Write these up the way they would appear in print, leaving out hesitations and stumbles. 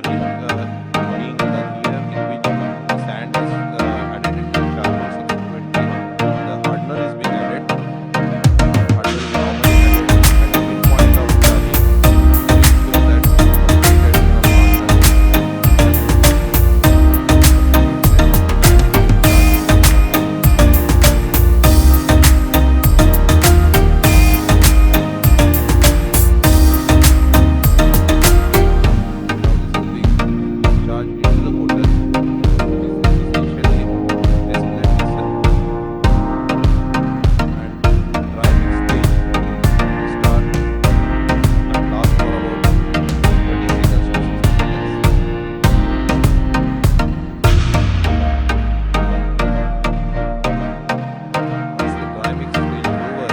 charging being done here, in which the sand is added into charcoal. Subsequently, the hardener is being added. Hardener is normally added at the midpoint of charging to ensure that completed hardener charge into the motor, which is essentially designate Resin, and driving stage will start and last for about 30 seconds to 60 seconds. Once the driving stage is over,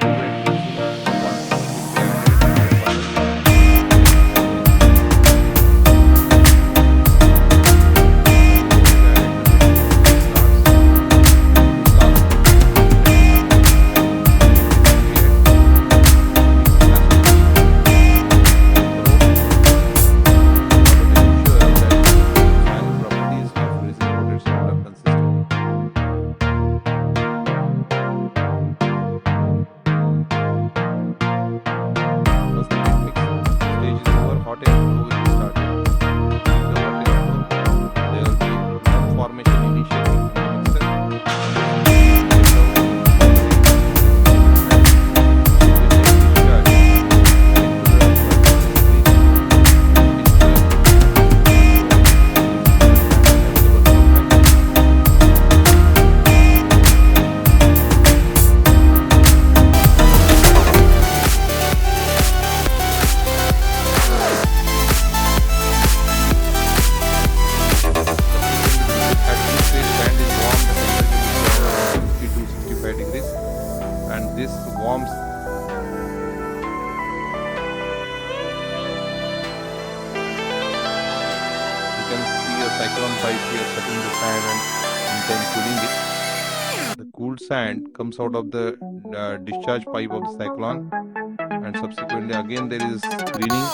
fluid Resin quantity will be added while hot air flow will be started. During the hot air flow, there will be lump formation initially in the mixer. Degrees, and this warms you can see a cyclone pipe here sucking the sand and then cooling it. The cooled sand comes out of the discharge pipe of the cyclone, and subsequently again there is screening